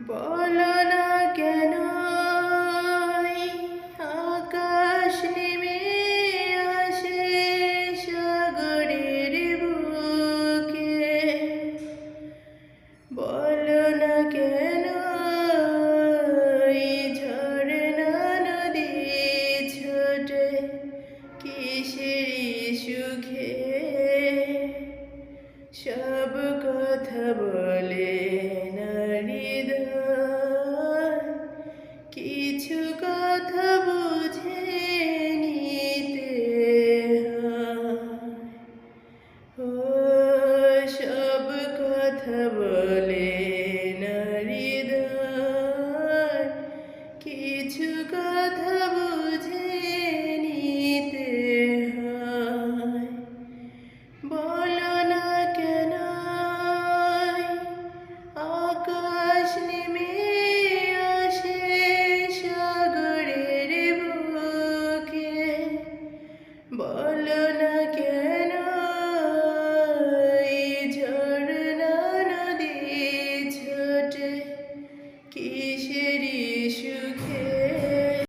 বলো না কেন আকাশ নেমে আসে সাগরের বুকে। বলো না কেন ঝরনা নদী ছোটে কিসের সুখে। সব কথা বলে না হৃদয়, কিছু কথা বুঝে নিতে হয়। ও সব কথা বলে না হৃদয়, কিছু কথা বুঝে নিতে হয়। বলো না কেন আকাশ